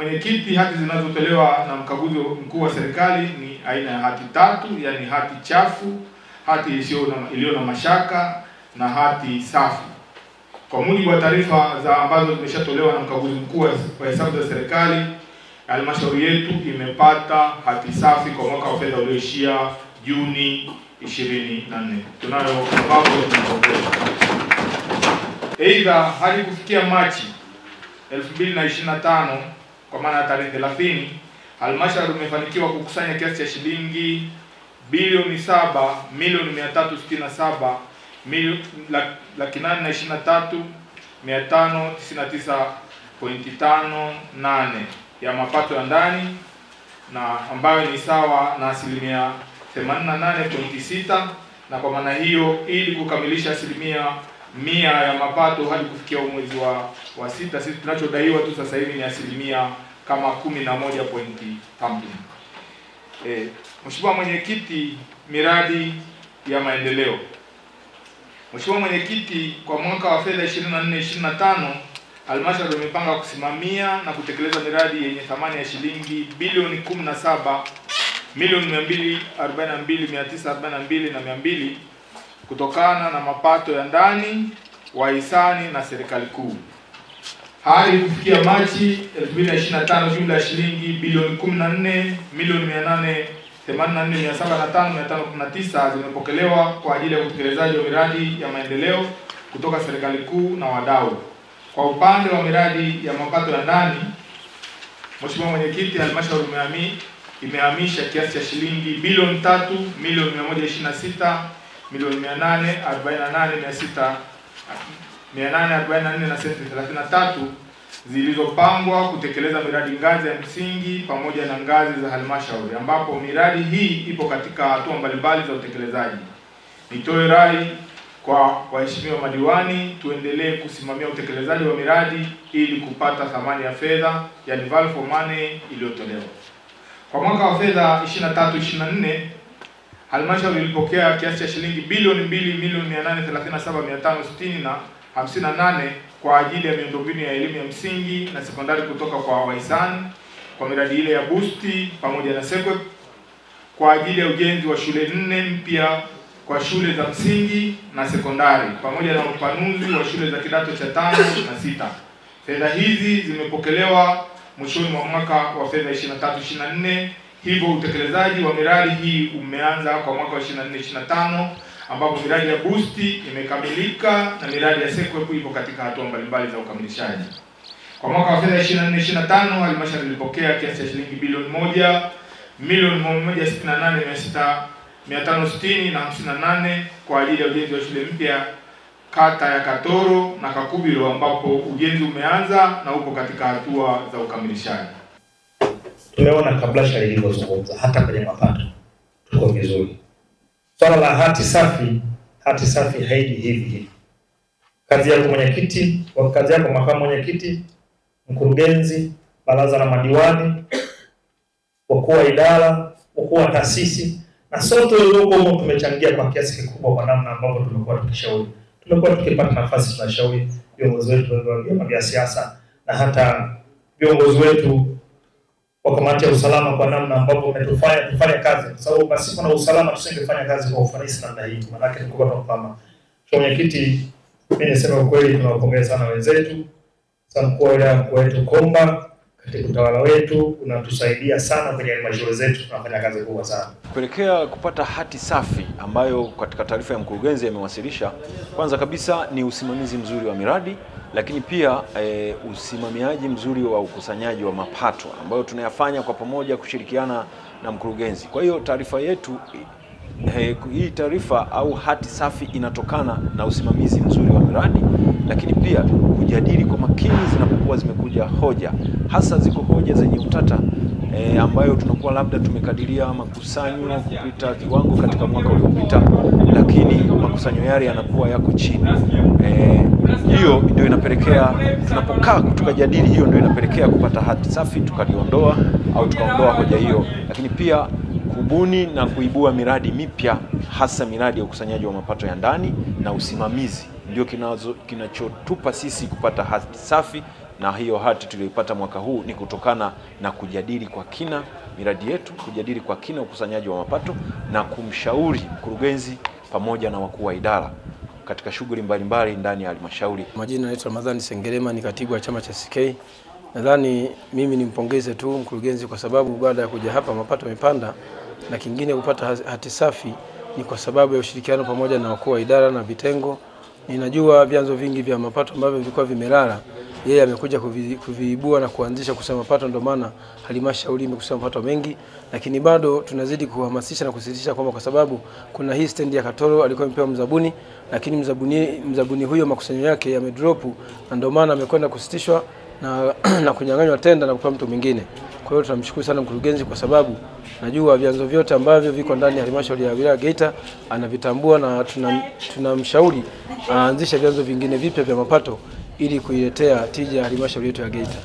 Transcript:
mwenyekiti, hati zinazotolewa na mkaguzi mkuu wa serikali ni aina ya hati tatu, yani hati chafu, hati iliyo na mashaka na hati safi. Kwa mujibu wa taarifa za ambazo zimeshatolewa na mkaguzi mkuu wa hesabu za serikali, halmashauri yetu imepata hati safi kwa mwaka wa fedha ulioishia Juni 24. Tunayo sababu ya kumpongeza. Aidha, hadi kufikia Machi 2025 kwa maana tarehe 30, halmashauri imefanikiwa kukusanya kiasi cha shilingi bilioni 7,823,599.58 ya mapato ya ndani, na ambayo ni sawa na 88.6%, na kwa maana hiyo ili kukamilisha 100% ya mapato hadi kufikia mwezi wa sita, sisi tunachodaiwa tu sasa hivi ni 11.5%. Mheshimiwa Mwenyekiti, miradi ya maendeleo. Mheshimiwa Mwenyekiti, kwa mwaka wa fedha 24-25 halmashauri imepanga kusimamia na kutekeleza miradi yenye thamani ya shilingi bilioni 17,242,942 kutokana na mapato ya ndani, wahisani na serikali kuu. Hadi kufikia Machi 2025 jumla ya shilingi bilioni 14,884,705,519 zimepokelewa kwa ajili ya utekelezaji wa miradi ya maendeleo kutoka serikali kuu na wadau. Kwa upande wa miradi ya mapato ya ndani, Mheshimiwa Mwenyekiti, halmashauri imehamisha kiasi cha shilingi bilioni 3,126,844,633 zilizopangwa kutekeleza miradi ngazi ya msingi pamoja na ngazi za halmashauri, ambapo miradi hii ipo katika hatua mbalimbali za utekelezaji. Nitoe rai kwa waheshimiwa madiwani tuendelee kusimamia utekelezaji wa miradi ili kupata thamani ya fedha, yani value for money iliyotolewa. Kwa mwaka wa fedha 23-24 halmashauri ilipokea kiasi cha shilingi bilioni 2,837,560 kwa ajili ya miundombinu ya elimu ya msingi na sekondari kutoka kwa wahisani kwa miradi ile ya boosti pamoja na SEQUIP, kwa ajili ya ujenzi wa shule 4 mpya kwa shule za msingi na sekondari pamoja na upanuzi wa shule za kidato cha 5 na 6. Fedha hizi zimepokelewa mwishoni mwa mwaka wa fedha 23-24, hivyo utekelezaji wa miradi hii umeanza kwa mwaka wa 24-25, ambapo miradi ya boosti imekamilika na miradi ya SEQUIP ipo katika hatua mbalimbali za ukamilishaji. Kwa mwaka wa fedha 24-25 halmashauri ilipokea kiasi cha shilingi bilioni 1,168,560 kwa ajili ya ujenzi wa shule mpya kata ya Katoro na Kakubiro, ambapo ujenzi umeanza na upo katika hatua za ukamilishaji. Tumeona kabla shauri ilizozungumza hata kwenye mapato tuko vizuri. Swala la hati safi haiji hivi. Kazi yako mwenyekiti, kazi yako makamu mwenyekiti, mkurugenzi, baraza la madiwani, wakuu wa idara, wakuu wa taasisi, na sote huko tumechangia kwa kiasi kikubwa kwa namna ambavyo tumekuwa tukishauri. Tumekuwa tukipata nafasi tunashauri viongozi wetu wa vyama vya siasa na hata viongozi wetu wa kamati ya usalama kwa namna ambavyo umetufanya tufanye kazi, kwa sababu pasipo na usalama tusingefanya kazi kwa ufanisi namna hii. Maana yake ni kwa kama mwenyekiti, mimi nasema kweli tunawapongeza sana wenzetu. Sasa mkuu wa wilaya wetu Komba katika utawala wetu unatusaidia sana kwenye halmashauri zetu, tunafanya kazi kubwa sana. Kuelekea kupata hati safi ambayo katika taarifa ya mkurugenzi amewasilisha, kwanza kabisa ni usimamizi mzuri wa miradi, lakini pia usimamiaji mzuri wa ukusanyaji wa mapato ambayo tunayafanya kwa pamoja kushirikiana na mkurugenzi. Kwa hiyo taarifa yetu hii taarifa au hati safi inatokana na usimamizi mzuri wa miradi, lakini pia kujadili kwa makini zinapokuwa zimekuja hoja, hasa ziko hoja zenye utata ambayo tunakuwa labda tumekadiria makusanyo kupita kiwango katika mwaka uliopita, lakini makusanyo yale yanakuwa yako chini. Hiyo ndio inapelekea tunapokaa tukajadili, hiyo ndio inapelekea kupata hati safi tukaliondoa au tukaondoa hoja hiyo, lakini pia kubuni na kuibua miradi mipya, hasa miradi ya ukusanyaji wa mapato ya ndani na usimamizi ndio kinachotupa sisi kupata hati safi na hiyo hati tuliyoipata mwaka huu ni kutokana na kujadili kwa kina miradi yetu, kujadili kwa kina ukusanyaji wa mapato na kumshauri mkurugenzi pamoja na wakuu wa idara katika shughuli mbalimbali ndani ya halmashauri. Majina naitwa Ramadhani Sengerema, ni katibu wa chama cha CK. Nadhani mimi nimpongeze tu mkurugenzi kwa sababu baada ya kuja hapa mapato yamepanda, na kingine kupata hati safi ni kwa sababu ya ushirikiano pamoja na wakuu wa idara na vitengo. Ninajua vyanzo vingi vya mapato ambavyo vilikuwa vimelala, yeye amekuja kuviibua na kuanzisha kusema mapato, ndio maana halmashauri imekusanya mapato mengi. Lakini bado tunazidi kuhamasisha na kusisitiza kwamba kwa sababu kuna hii stendi ya Katoro alikuwa amepewa mzabuni, lakini mzabuni huyo makusanyo yake yamedrop, na ndio maana amekwenda kusitishwa na kunyang'anywa tenda na kupewa mtu mwingine. Kwa hiyo tunamshukuru sana mkurugenzi kwa sababu najua vyanzo vyote ambavyo viko ndani ya halmashauri ya wilaya Geita anavitambua, na tunamshauri aanzishe vyanzo vingine vipya vya mapato ili kuiletea tija halmashauri yetu ya Geita.